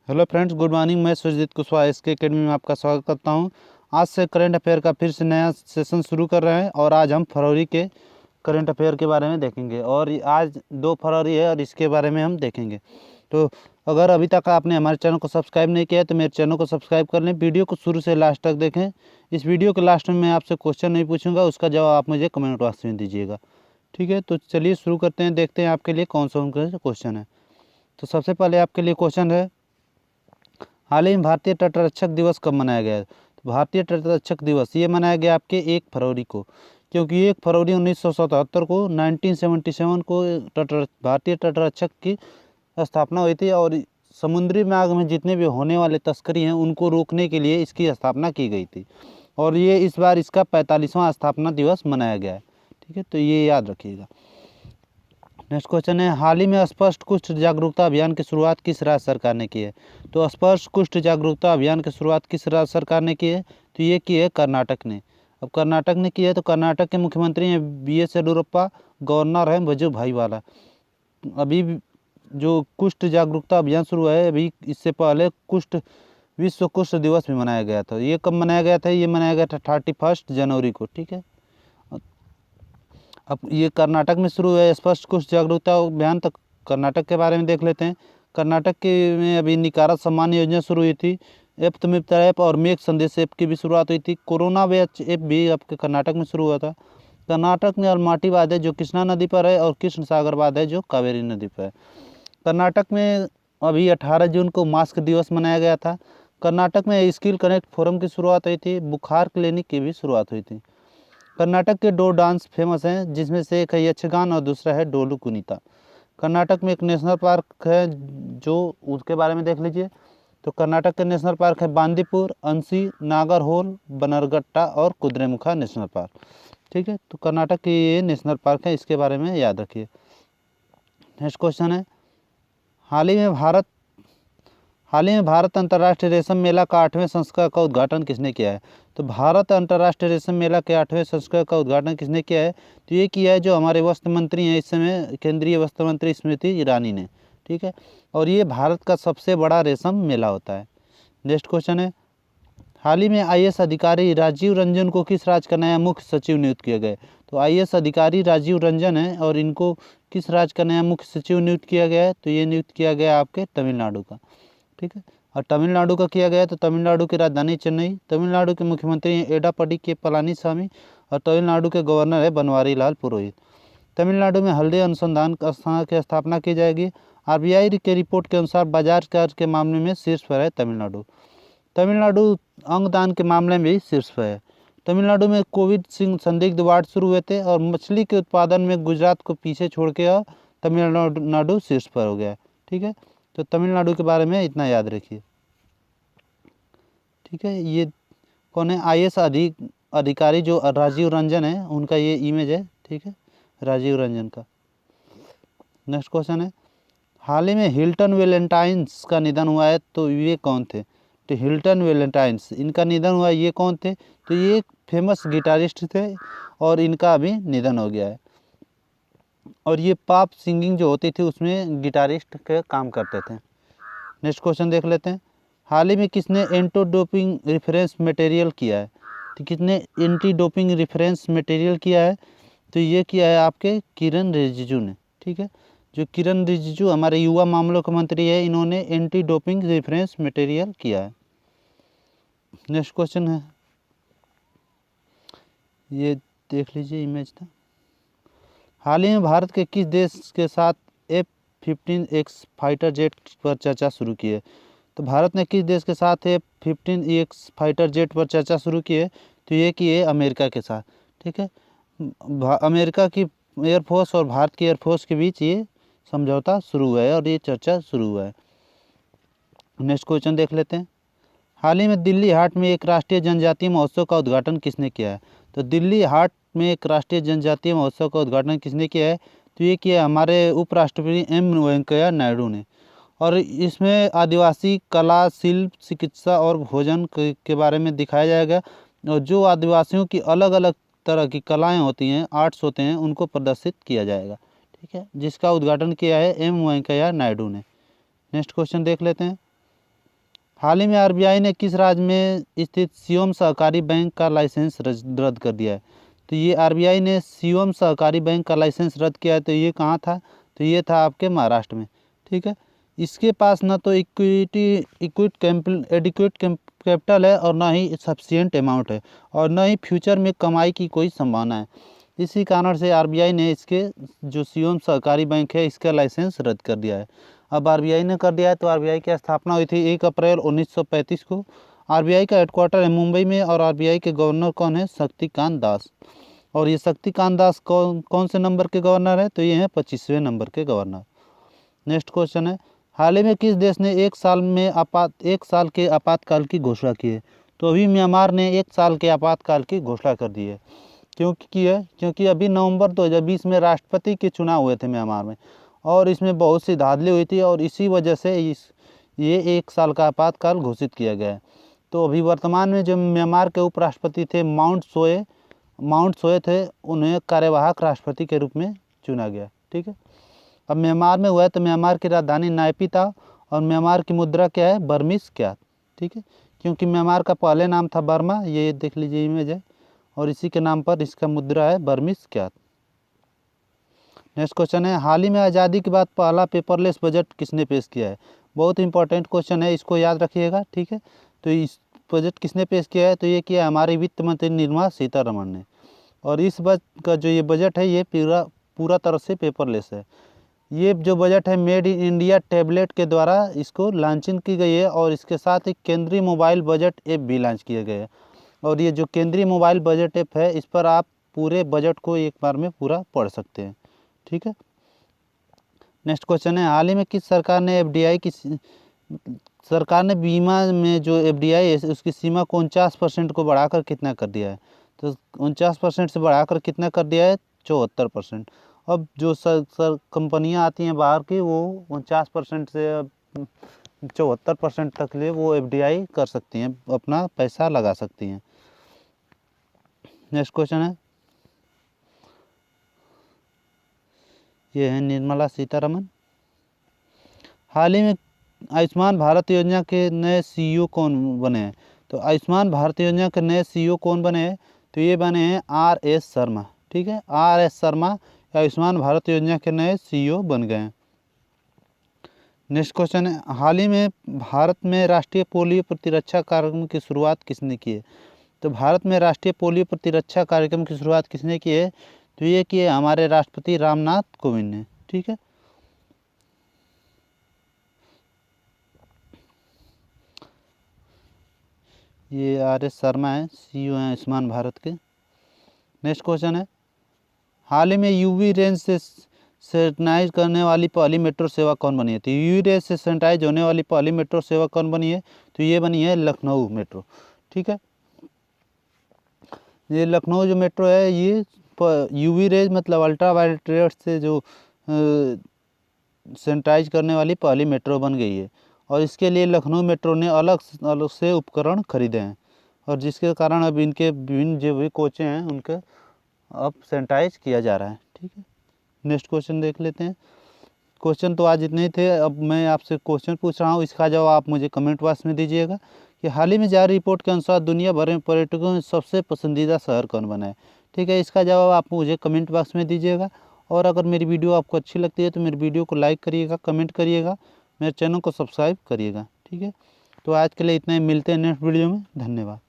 Hello friends, good morning. मैं Surjit Kushwaha SK academy में आपका स्वागत करता हूं। आज से करंट अफेयर का फिर से नया सेशन शुरू कर रहे हैं और आज हम फरवरी के करंट अफेयर के बारे में देखेंगे और आज 2 फरवरी है और इसके बारे में हम देखेंगे। तो अगर अभी तक आपने हमारे चैनल को सब्सक्राइब नहीं किया है तो मेरे चैनल को सब्सक्राइब कर लें। वीडियो को शुरू से लास्ट तक देखें। इस वीडियो के लास्ट में मैं आपसे क्वेश्चन नहीं पूछूंगा, उसका जवाब आप मुझे कमेंट बॉक्स में दीजिएगा। ठीक है, तो चलिए शुरू करते हैं। देखते हैं आपके लिए कौन सा क्वेश्चन है। तो सबसे पहले आपके लिए क्वेश्चन है, हाल ही में भारतीय तटरक्षक दिवस कब मनाया गया है? तो भारतीय तटरक्षक दिवस ये मनाया गया आपके 1 फरवरी को, क्योंकि 1 फरवरी 1977 को 1977 को भारतीय तटरक्षक की स्थापना हुई थी और समुद्री मार्ग में जितने भी होने वाले तस्करी हैं उनको रोकने के लिए इसकी स्थापना की गई थी और ये इस बार इसका 45वां स्थापना दिवस मनाया गया है। ठीक है, तो ये याद रखिएगा। नेक्स्ट क्वेश्चन है, हाल ही में अस्पष्ट कुष्ठ जागरूकता अभियान की शुरुआत किस राज्य सरकार ने की है? तो अस्पष्ट कुष्ठ जागरूकता अभियान की शुरुआत किस राज्य सरकार ने की है? तो ये की है कर्नाटक ने। अब कर्नाटक ने की है तो कर्नाटक के मुख्यमंत्री हैं BS येडियुरप्पा, गवर्नर हैं वजुभाई वाला। अभी जो कुष्ठ जागरूकता अभियान शुरू है, अभी इससे पहले विश्व कुष्ठ दिवस भी मनाया गया था। ये कब मनाया गया था? ये मनाया गया था 31 जनवरी को। ठीक है, अब ये कर्नाटक में शुरू है स्पष्ट कुष्ठ जागरूकता अभियान। तो कर्नाटक के बारे में देख लेते हैं। कर्नाटक के में अभी निकारा सम्मान योजना शुरू हुई थी। ऐप तमिता ऐप और मेघ संदेश ऐप की भी शुरुआत हुई थी। कोरोना बैच ऐप भी आपके कर्नाटक में शुरू हुआ था। कर्नाटक में अलमाटी बांध है जो कृष्णा नदी पर है और कृष्ण सागर बांध है जो कावेरी नदी पर है। कर्नाटक में अभी 18 जून को मास्क दिवस मनाया गया था। कर्नाटक में स्किल कनेक्ट फोरम की शुरुआत हुई थी। बुखार क्लिनिक की भी शुरुआत हुई थी। कर्नाटक के 2 डांस फेमस हैं, जिसमें से एक है यक्षगान और दूसरा है डोलू कुनीता। कर्नाटक में एक नेशनल पार्क है जो उसके बारे में देख लीजिए। तो कर्नाटक के नेशनल पार्क है बांदीपुर, अंसी, नागरहोल, बनरगट्टा और कुद्रेमुखा नेशनल पार्क। ठीक है, तो कर्नाटक के ये नेशनल पार्क है, इसके बारे में याद रखिए। नेक्स्ट क्वेश्चन है, हाल ही में भारत अंतर्राष्ट्रीय रेशम मेला का 8वें संस्करण का उद्घाटन किसने किया है? तो भारत अंतर्राष्ट्रीय रेशम मेला के 8वें संस्करण का उद्घाटन किसने किया है? तो ये किया है जो हमारे वस्त्र मंत्री हैं इस समय, केंद्रीय वस्त्र मंत्री स्मृति ईरानी ने। ठीक है, और ये भारत का सबसे बड़ा रेशम मेला होता है। नेक्स्ट क्वेश्चन है, हाल ही में IAS अधिकारी राजीव रंजन को किस राज्य का नया मुख्य सचिव नियुक्त किया गया? तो IAS अधिकारी राजीव रंजन है और इनको किस राज्य का नया मुख्य सचिव नियुक्त किया गया है? तो ये नियुक्त किया गया आपके तमिलनाडु का। ठीक है, और तमिलनाडु का किया गया तो तमिलनाडु की राजधानी चेन्नई। तमिलनाडु के मुख्यमंत्री हैं एडापडी के पलानीस्वामी और तमिलनाडु के गवर्नर है बनवारी लाल पुरोहित। तमिलनाडु में हल्दी अनुसंधान संस्थान की स्थापना की जाएगी। RBI के रिपोर्ट के अनुसार बाजार कर के मामले में शीर्ष पर है तमिलनाडु। तमिलनाडु अंगदान के मामले में भी शीर्ष पर है। तमिलनाडु में कोविड संदिग्ध वार्ड शुरू हुए थे और मछली के उत्पादन में गुजरात को पीछे छोड़ के और तमिलनाडु शीर्ष पर हो गया। ठीक है, तो तमिलनाडु के बारे में इतना याद रखिए। ठीक है, ये कौन है? IAS अधिकारी जो राजीव रंजन है, उनका ये इमेज है। ठीक है, राजीव रंजन का। नेक्स्ट क्वेश्चन है, हाल ही में हिल्टन वेलेंटाइन्स का निधन हुआ है, तो ये कौन थे? तो हिल्टन वेलेंटाइन्स इनका निधन हुआ, ये कौन थे? तो ये एक फेमस गिटारिस्ट थे और इनका अभी निधन हो गया है। और ये पॉप सिंगिंग जो होती थी उसमें गिटारिस्ट के काम करते थे। नेक्स्ट क्वेश्चन देख लेते हैं, हाल ही में किसने एंटी डोपिंग रेफरेंस मटेरियल किया है? तो किसने एंटी डोपिंग रेफरेंस मटेरियल किया है? तो ये किया है आपके किरण रिजिजू ने। ठीक है, जो किरण रिजिजू हमारे युवा मामलों के मंत्री है, इन्होंने एंटी डोपिंग रेफरेंस मटेरियल किया है। नेक्स्ट क्वेश्चन है, ये देख लीजिए इमेज था। हाल ही में भारत के किस देश के साथ F-15X फाइटर जेट पर चर्चा शुरू की है? तो भारत ने किस देश के साथ F-15X फाइटर जेट पर चर्चा शुरू की है? तो ये की है अमेरिका के साथ। ठीक है, अमेरिका की एयरफोर्स और भारत की एयरफोर्स के बीच ये समझौता शुरू हुआ है और ये चर्चा शुरू हुआ है। नेक्स्ट क्वेश्चन देख लेते हैं, हाल ही में दिल्ली हाट में एक राष्ट्रीय जनजातीय महोत्सव का उद्घाटन किसने किया है? तो दिल्ली हाट में एक राष्ट्रीय जनजातीय महोत्सव का उद्घाटन किसने किया है? तो ये किया हमारे उपराष्ट्रपति M वेंकैया नायडू ने। और इसमें आदिवासी कला, शिल्प, चिकित्सा और भोजन के बारे में दिखाया जाएगा और जो आदिवासियों की अलग अलग तरह की कलाएं होती हैं, आर्ट्स होते हैं, उनको प्रदर्शित किया जाएगा। ठीक है, जिसका उद्घाटन किया है M वेंकैया नायडू ने। नेक्स्ट क्वेश्चन देख लेते हैं, हाल ही में आरबीआई ने किस राज्य में स्थित शिवम सहकारी बैंक का लाइसेंस रद्द कर दिया है? तो ये आरबीआई ने शिवम सहकारी बैंक का लाइसेंस रद्द किया है। तो ये कहाँ था? तो ये था आपके महाराष्ट्र में। ठीक है, इसके पास ना तो एडिक्वेट कैपिटल है और ना ही सफिशिएंट अमाउंट है और ना ही फ्यूचर में कमाई की कोई संभावना है। इसी कारण से आरबीआई ने इसके जो शिवम सहकारी बैंक है इसका लाइसेंस रद्द कर दिया है। अब आरबीआई ने कर दिया है। तो आरबीआई की स्थापना हुई थी 1 अप्रैल 1935 को। आरबीआई का हेडक्वार्टर है मुंबई में और आरबीआई के गवर्नर कौन है? शक्तिकांत दास। और ये शक्तिकांत दास कौन से नंबर के गवर्नर है? तो ये हैं 25वें नंबर के गवर्नर। नेक्स्ट क्वेश्चन है, हाल ही में किस देश ने 1 साल के आपातकाल की घोषणा की है? तो अभी म्यांमार ने 1 साल के आपातकाल की घोषणा कर दी है। क्योंकि अभी नवंबर 2020 में राष्ट्रपति के चुनाव हुए थे म्यांमार में और इसमें बहुत सी धांधली हुई थी और इसी वजह से ये 1 साल का आपातकाल घोषित किया गया है। तो अभी वर्तमान में जो म्यांमार के उपराष्ट्रपति थे माउंट सोए थे, उन्हें कार्यवाहक राष्ट्रपति के रूप में चुना गया। ठीक है, अब म्यांमार में हुआ है तो म्यांमार की राजधानी नायपी था और म्यांमार की मुद्रा क्या है? बर्मीज क्यात। ठीक है, क्योंकि म्यांमार का पहले नाम था बर्मा, ये देख लीजिए इमेज है, और इसी के नाम पर इसका मुद्रा है बर्मीज क्यात। नेक्स्ट क्वेश्चन है, हाल ही में आज़ादी के बाद पहला पेपरलेस बजट किसने पेश किया है? बहुत इंपॉर्टेंट क्वेश्चन है, इसको याद रखिएगा। ठीक है, तो इस बजट किसने पेश किया है? तो ये किया हमारी वित्त मंत्री निर्मला सीतारमण ने। और इस बार का जो ये बजट है ये पूरा तरह से पेपरलेस है। ये जो बजट है मेड इन इंडिया टैबलेट के द्वारा इसको लॉन्चिंग की गई है और इसके साथ ही केंद्रीय मोबाइल बजट ऐप भी लॉन्च किए गए हैं। और ये जो केंद्रीय मोबाइल बजट ऐप है इस पर आप पूरे बजट को एक बार में पूरा पढ़ सकते हैं। ठीक है, नेक्स्ट क्वेश्चन है, हाल ही में किस सरकार ने बीमा में जो एफडीआई है उसकी सीमा को 49% को बढ़ाकर कितना कर दिया है? तो 49% से बढ़ाकर कितना कर दिया है? 74%। अब जो कंपनियां आती हैं बाहर की वो 49% से 74% तक ले वो एफडीआई कर सकती हैं, अपना पैसा लगा सकती हैं। नेक्स्ट क्वेश्चन है, ये है निर्मला सीतारमण। हाल ही में आयुष्मान भारत योजना के नए सीईओ कौन बने हैं? तो आयुष्मान भारत योजना के नए सीईओ कौन बने हैं? तो ये बने हैं RS शर्मा। ठीक है, RS शर्मा आयुष्मान भारत योजना के नए सीईओ बन गए हैं। नेक्स्ट क्वेश्चन है, हाल ही में भारत में राष्ट्रीय पोलियो प्रतिरक्षा कार्यक्रम की शुरुआत किसने की है? तो भारत में राष्ट्रीय पोलियो प्रतिरक्षा कार्यक्रम की शुरुआत किसने की है? तो ये की है हमारे राष्ट्रपति रामनाथ कोविंद ने। ठीक है, ये RS शर्मा है, सीईओ हैं आयुष्मान भारत के। नेक्स्ट क्वेश्चन है, हाल ही में यूवी रेंज से सैनिटाइज करने वाली पहली मेट्रो सेवा कौन बनी है? तो यूवी रेंज से सैनिटाइज होने वाली पहली मेट्रो सेवा कौन बनी है? तो ये बनी है लखनऊ मेट्रो। ठीक है, ये लखनऊ जो मेट्रो है ये यूवी रेज मतलब अल्ट्रावायलेट रेज से जो सैनिटाइज करने वाली पहली मेट्रो बन गई है और इसके लिए लखनऊ मेट्रो ने अलग से उपकरण खरीदे हैं और जिसके कारण अब इनके विभिन्न जो भी कोचें हैं उनके अब सैनिटाइज किया जा रहा है। ठीक है, नेक्स्ट क्वेश्चन देख लेते हैं। क्वेश्चन तो आज इतने ही थे। अब मैं आपसे क्वेश्चन पूछ रहा हूँ, इसका जवाब आप मुझे कमेंट बॉक्स में दीजिएगा कि हाल ही में जारी रिपोर्ट के अनुसार दुनिया भर में पर्यटकों में सबसे पसंदीदा शहर कौन बना है? ठीक है, इसका जवाब आप मुझे कमेंट बॉक्स में दीजिएगा। और अगर मेरी वीडियो आपको अच्छी लगती है तो मेरी वीडियो को लाइक करिएगा, कमेंट करिएगा, मेरे चैनल को सब्सक्राइब करिएगा। ठीक है, तो आज के लिए इतना ही, मिलते हैं नेक्स्ट वीडियो में। धन्यवाद।